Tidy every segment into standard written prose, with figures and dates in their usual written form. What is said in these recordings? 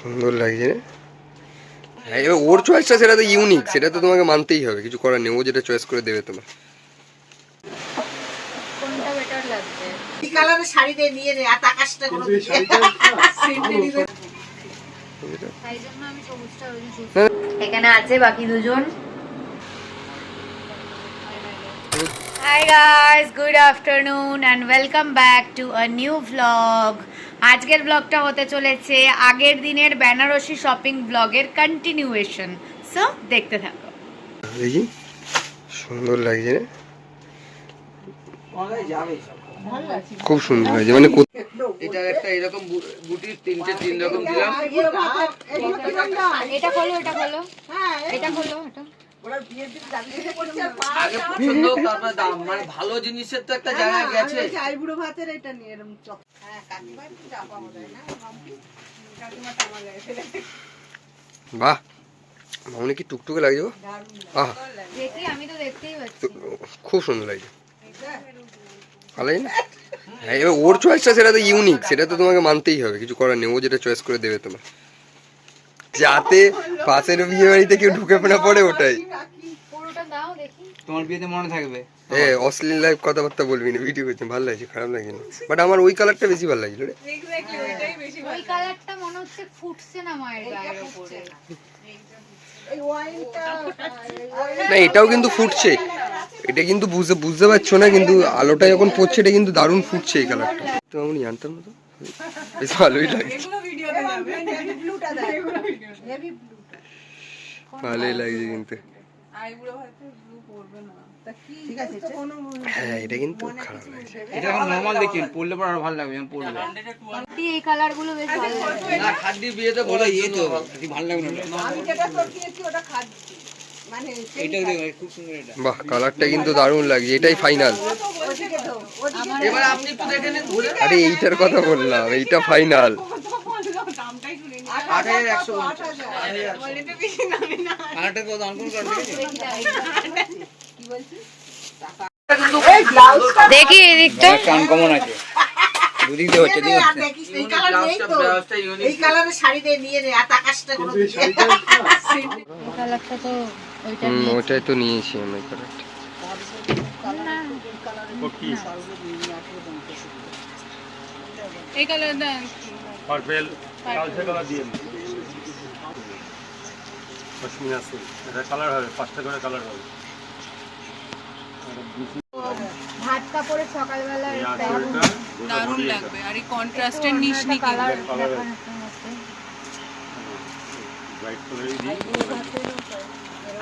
সুন্দর লাগছে। হ্যাঁ, এবার ওর চয়েসটা সেটা তো ইউনিক, সেটা তো তোমাকে মানতেই হবে, কিছু করার নেই, ও যেটা চয়েস করে দেবে তোমার। কোনটা বেটার লাগছে? এই কালারের শাড়ি দিয়ে নিয়ে নে, আর আকাশটা কোনো তাই জন্য আমি সবুজটা ওই জন্য এখানে আছে বাকি দুজন। Hi guys, good afternoon and welcome back to a new vlog. আজকের ব্লগটা হতে চলেছে আগের দিনের বেনারসি শপিং ব্লগের কন্টিনিউয়েশন, সো দেখতে থাকো। দেখি সুন্দর লাগছে রে, খুব সুন্দর লাগছে। মানে এটা একটা এরকম বুটির তিন রকম দিলাম। এটা খোলো, এটা খোলো, এটা খোলো, এটা আগে পছন্দ তারপর দাম, মানে ভালো জিনিসের তো একটা জায়গা গেছে। আইবুড়ো ভাতের এটা নিয়ে এরকম চক। হ্যাঁ, কাকিমা একটু চাপা মনে হয় না, কাকিমা টামা লাগে। বাহ, মামনি কি টুকটুকে লাগছে। আহ, দেখি, আমি তো দেখতেই পাচ্ছি। খুব সুন্দর লাগছে, ভালো লাগে না? হ্যাঁ, এবার ওর চয়েসটা সেটা তো ইউনিক, সেটা তো তোমাকে মানতেই হবে, কিছু করার নেই, ও যেটা চয়েস করে দেবে তোমার, যাতে পাশের বিয়ে বাড়িতে কেউ ঢুকে না পড়ে, ওটাই। পুরোটা দাও দেখি। তোমার বিয়েতে মনে থাকবে। অশ্লীল লাইভ কথাবার্তা বলবি না, ভিডিও করছি। ভালো লাগছে, খারাপ লাগছে না, বাট আমার ওই কালারটা বেশি ভালো লাগছিল রে। ওই কালারটা মনে হচ্ছে ফুটছে না মায়ের গায়ের উপরে। এই ওয়াইনটা না, এটাও কিন্তু ফুটছে, এটা কিন্তু বুঝতে পারছো না, কিন্তু আলোটা যখন পড়ছে এটা কিন্তু দারুণ ফুটছে এই কালারটা। তো আমি জানতাম না, তো বেশ ভালোই লাগছে, ব্লুটা দাও, হেভি ব্লুটা। ভালোই লাগছে কিন্তু। আইবুড়ো ভাতের ব্লু পরবে না, তা কি ঠিক আছে তো কোনো। হ্যাঁ, এটা কিন্তু খারাপ লাগছে। এটা এখন নরমাল দেখি, পরলে পর আরো ভালো লাগবে যখন পরবে। এই কালারগুলো বেশ ভালো লাগে। না, খাদ্যি বিয়েতে বলে ইয়ে তো ভালো লাগবে না। আমি যেটা করতেছি ওটা খাচ্ছি, মানে এইটাও দেখো খুব সুন্দর এটা। বাহ, কালারটা কিন্তু দারুণ লাগছে, এটাই ফাইনাল। ওদিকে দাও, ওদিকে এবার আপনি একটু দেখে নিন ঘুরে। আরে এইটার কথা বললাম, এইটা ফাইনাল। 8150 কালারটা কত আনকোন করে দেখেছি। কি বলছিস? দেখি এদিকটা। কান কমন আছে, দুদিক দিয়ে হচ্ছে দিও। আর দেখিস এই কালার নেই তো, এই কালারের শাড়ি দিয়ে নিয়ে নে, আর আকাশটা কোনো এই কালারটা তো ওইটা ওটাই তো নিয়েছি আমি, এই কালারটা। এই কালার দেন, পার্পল কালচে কালার দিয়ে পশমিনা সিল্ক, এটা কালার হবে 5টা করে কালার হবে। ভাত কাপড়ের সকালবেলা এই আঁচলটা দারুণ লাগবে। আর এই কন্ট্রাস্টের নিশনি কালার কালার দেখানো হোয়াইট কালারই দিই।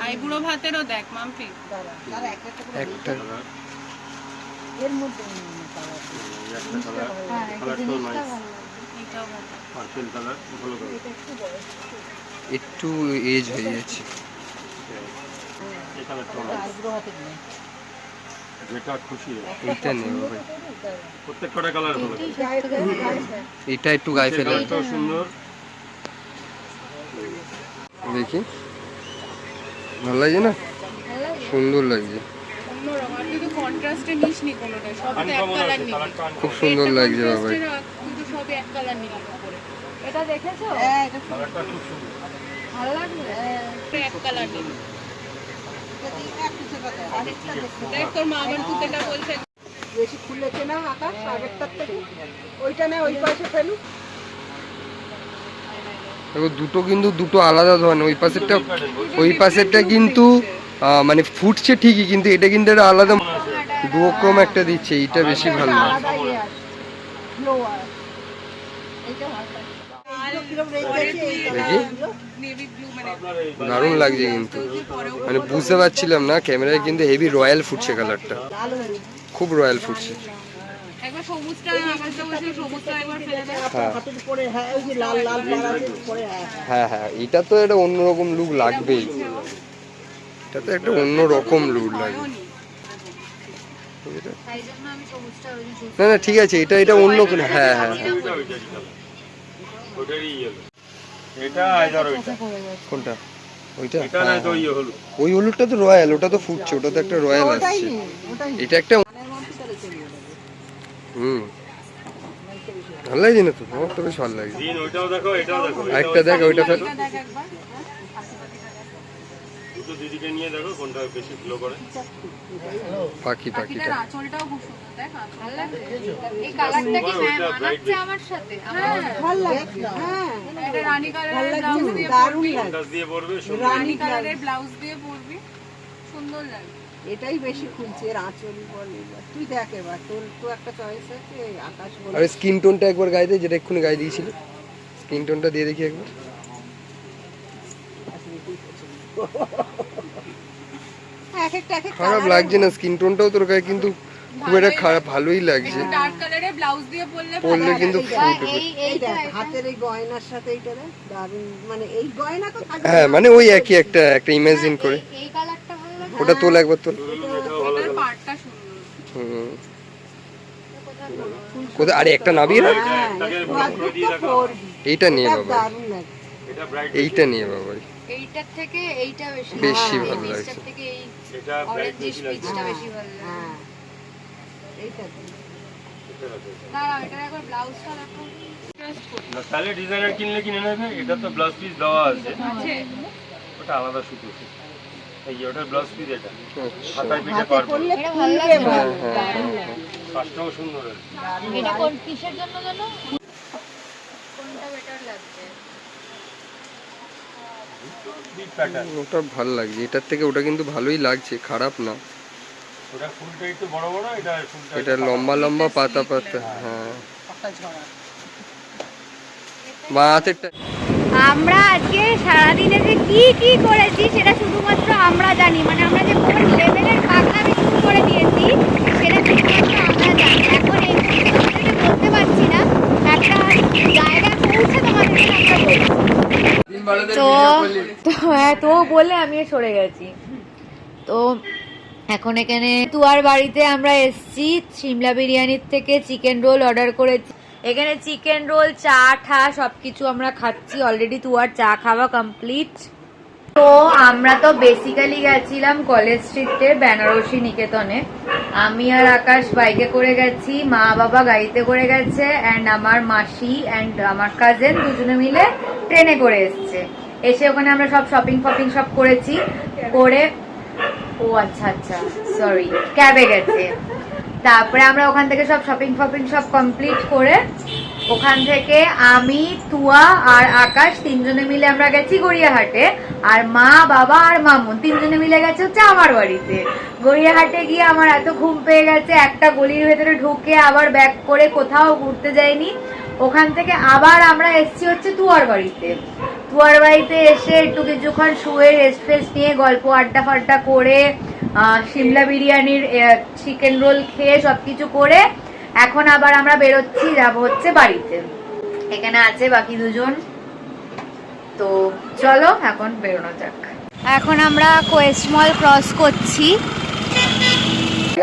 আইবুড়ো ভাতেরও দেখ মাম্পি। একটা কালার এর মধ্যে একটা কালার, হ্যাঁ, কালারটাও নাইস, এটাও ভালো। পার্পল কালার ভালো কালার। একটু এজ হয়ে যাচ্ছে। এই কালারটাও নাইস, আইবুড়ো ভাতের নেই। যেটা খুশি এইটা নেই ভাই, প্রত্যেক কটা কালার ভালো। এটা একটু গায়ে ফেলে কালারটাও সুন্দর। দেখি, ভালো লাগছে না? সুন্দর লাগছে, অন্য রকম, আর কিন্তু কন্ট্রাস্টের নিশনি কোনোটা, সব তো এক আনকমন কালার আছে, নিবি। কালারটা খুব সুন্দর লাগছে বাবা। কন্ট্রাস্টের কিন্তু সবই এক কালার নিবি উপরে। এটা দেখেছো? হ্যাঁ, এটা কালারটা খুব সুন্দর। ভালো লাগবে। এক কালার নিবি। যদি একটু ছোটা দেয়, আরেকটা দেখো। দেখ তোর মা আমার পুতেটা বলছে বেশি খুলেছে না আকাশ আগেরটার থেকে, ওইটা না ওই পাশে ফেলু। দেখো, দুটো কিন্তু দুটো আলাদা ধরনের। ওই পাশেরটা কিন্তু মানে ফুটছে ঠিকই, কিন্তু এটা কিন্তু একটা আলাদা দুরকম একটা দিচ্ছে, এইটা বেশি ভালো লাগে। আলাদা ইয়ে আছে, ফ্লোয়ার। এইটা ভালো লাগে। এইগুলো কিরম রেখেছে, এইটা দেখি, নেভি ব্লু, মানে দারুণ লাগছে কিন্তু, মানে বুঝতে পারছিলাম না ক্যামেরায়, কিন্তু হেভি রয়্যাল ফুটছে কালারটা, লাল হয়ে খুব রয়্যাল ফুটছে। একবার সবুজটা আকাশটা বসে সবুজটা একবার ফেলে দে। হ্যাঁ হাতের উপরে, হ্যাঁ ওই যে লাল লাল পাড়ার উপরে, হ্যাঁ হ্যাঁ হ্যাঁ, এটা তো একটা অন্যরকম লুক লাগবেই, এটা তো একটা অন্যরকম লুক লাগবে। তাই জন্য আমি সবুজটা ওই জন্য না না, ঠিক আছে, এটা অন্য কোনো। হ্যাঁ হ্যাঁ হ্যাঁ, ওটারই ইয়েলো, এটা আইদার ওইটা। কোনটা? ওইটা? এটা না তো ইয়ে হলো। ওই হলুদটা তো রয়্যাল, ওটা তো ফুটছে, ওটা তো একটা রয়্যাল আসছে, এটা একটা। হুম, ভালো লাগছে না তো? আমার তো বেশ ভালো লাগছে। গ্রিন ওইটাও দেখো, এটাও দেখো। আরেকটা দেখ, ওইটা ফের দেখ একবার দুটো দিদিকে নিয়ে দেখো কোনটা বেশি গ্লো করে। পাখিটা এটার আঁচলটাও খুব সুন্দর, দেখ ভালো লাগছে। এই কালারটা কি মানাচ্ছে আমার সাথে? ভালো লাগছে। হ্যাঁ এটা রানী ভালো কালারের ব্লাউজ লাগছে, দিয়ে দারুণ পরবি, লাগছে। কন্ট্রাস্ট দিয়ে পরবে সুন্দর। রানী কালারের ব্লাউজ দিয়ে পরবি, সুন্দর লাগবে। এটাই বেশি খুলছে, এর আঁচলই বল এবার। তুই দেখ এবার, তোর তো একটা চয়েস আছে, আকাশ বল। আর স্কিন টোনটা একবার গায়ে দে, যেটা এক্ষুনি গায়ে দিয়েছিল। স্কিন টোনটা দিয়ে দেখি একবার। এক একটা এক এক খারাপ colour লাগছে না, স্কিন টোনটাও তোর গায়ে কিন্তু খুব একটা খারাপ, ভালোই লাগছে। ডার্ক কালারের ব্লাউজ দিয়ে পরলে পরলে কিন্তু ফুটে। এই দেখ, হাতের এই গয়নার সাথে এইটা দেখ, দারুণ। মানে এই গয়না তো থাকবে হ্যাঁ, মানে ওই একই একটা ইমাজিন করে। এই কালারটা ভালো লাগে। ওটা তোল একবার তোল। এটার পার্টটা সুন্দর। হুম। কোথায়? আরে একটা নাবিয়ে রাখ। হ্যাঁ, এটাকে একটু ভালো আধটু করে দিয়ে তো রাখো। পরবি। এইটা নিয়ে এটা বাবা, দারুণ লাগে। এটা ব্রাইট, এইটা নিয়ে বাবা। এইটার থেকে এইটা বেশি বেশি এই ভালো পিসটার লাগছে। থেকে এই এটা ব্রাইট অরেঞ্জিশ বেশি লাগছে। পিসটা বেশি ভালো লাগে। হ্যাঁ এইটা তো। দাঁড়াও, এটার একবার ব্লাউজটা দেখো। না তাহলে ডিজাইনার কিনলে কিনে নেবে, এটা তো ব্লাউজ পিস দেওয়া আছে, আছে ওটা আলাদা সুতো। এই যে ওটার ব্লাউজ পিস এটা, আচ্ছা। হাতায় পিঠে হাতে পারবো। পরলে এটা ভালো খুলবে লাগছে। ভালো, হ্যাঁ, দারুণ লাগে। কাজটাও সুন্দর আছে। এটা কোন কিসের জন্য জানো? কোনটা বেটার লাগছে? Big pattern. ওটা ভালো লাগছে, এটার থেকে ওটা কিন্তু ভালোই লাগছে, খারাপ না। ওটা ফুলটা একটু বড় বড়, এটা ফুলটা এটা লম্বা লম্বা পাতা পাতা। হ্যাঁ, বা হাতেরটা আমরা আজকে সারাদিনে যে কি কি করেছি সেটা শুধুমাত্র আমরা জানি, মানে আমরা যে কোন লেভেলের পাগলামি শুরু করে দিয়েছি সেটা শুধুমাত্র আমরা জানি। এখন এই মুহূর্তে তোমাদেরকে বলতে পারছি না, একটা জায়গায় পৌঁছে তোমাদেরকে আমরা বলছি। তো হ্যাঁ, তো বলে আমিও সরে গেছি। তো এখন এখানে তুয়ার বাড়িতে আমরা এসছি, সিমলা বিরিয়ানির থেকে চিকেন রোল অর্ডার করেছি। এখানে চিকেন রোল, চা ঠা সবকিছু আমরা খাচ্ছি। অলরেডি তুয়ার চা খাওয়া কমপ্লিট। তো আমরা তো বেসিক্যালি গেছিলাম কলেজ স্ট্রিটে বেনারসি নিকেতনে। আমি আর আকাশ বাইকে করে গেছি, মা বাবা গাড়িতে করে গেছে, অ্যান্ড আমার মাসি অ্যান্ড আমার কাজিন দুজনে মিলে ট্রেনে করে এসছে। এসে ওখানে আমরা সব শপিং সব করেছি। করে ও আচ্ছা আচ্ছা সরি, ক্যাবে গেছে। তারপরে আমরা ওখান থেকে সব শপিং সব কমপ্লিট করে ওখান থেকে আমি, তুয়া আর আকাশ তিনজনে মিলে আমরা গেছি গড়িয়াহাটে। আর মা বাবা আর মামুন তিনজনে মিলে গেছে হচ্ছে আমার বাড়িতে। গড়িয়াহাটে গিয়ে আমার এত ঘুম পেয়ে গেছে, একটা গলির ভেতরে ঢুকে আবার ব্যাক করে কোথাও ঘুরতে যাইনি। ওখান থেকে আবার আমরা এসছি হচ্ছে তুয়ার বাড়িতে। তুয়ার বাড়িতে এসে একটু কিছুক্ষণ শুয়ে রেস্ট ফেস্ট নিয়ে গল্প আড্ডা ফাড্ডা করে সিমলা বিরিয়ানির চিকেন রোল খেয়ে সবকিছু করে এখন আবার আমরা বেরোচ্ছি, যাব হচ্ছে বাড়িতে। এখানে আছে বাকি দুজন। তো চলো এখন বেরোনো যাক। এখন আমরা কোয়েস্ট মল ক্রস করছি।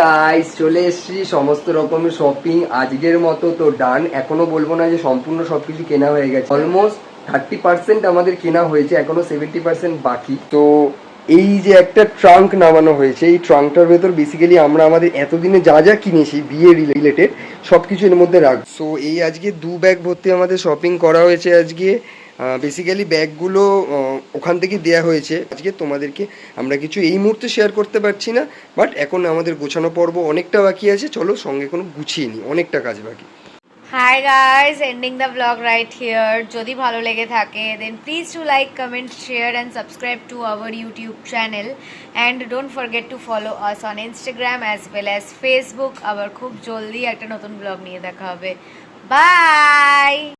গাইস চলে এসেছি, সমস্ত রকমের শপিং আজকের মতো তো ডান। এখনো বলবো না যে সম্পূর্ণ সবকিছু কেনা হয়ে গেছে, অলমোস্ট 30% আমাদের কেনা হয়েছে, এখনো 70% বাকি। তো এই যে একটা ট্রাঙ্ক নামানো হয়েছে, এই ট্রাঙ্কটার ভেতর বেসিক্যালি আমরা আমাদের এতদিনে যা যা কিনেছি বিয়ে রিলেটেড সবকিছু এর মধ্যে রাখবো। সো এই আজকে 2 ব্যাগ ভর্তি আমাদের শপিং করা হয়েছে আজকে। বেসিক্যালি ব্যাগগুলো ওখান থেকে দেয়া হয়েছে। আজকে তোমাদেরকে আমরা কিছু এই মুহূর্তে শেয়ার করতে পারছি না, বাট এখন আমাদের গোছানো পর্ব অনেকটা বাকি আছে। চলো সঙ্গে কোনো গুছিয়ে নিই, অনেকটা কাজ বাকি। Hi guys, ending the blog right here. যদি ভালো লেগে থাকে then please to like, comment, share and subscribe to our YouTube channel and don't forget to follow us on Instagram as well as Facebook. আবার খুব জলদি একটা নতুন blog নিয়ে দেখা হবে। বাই।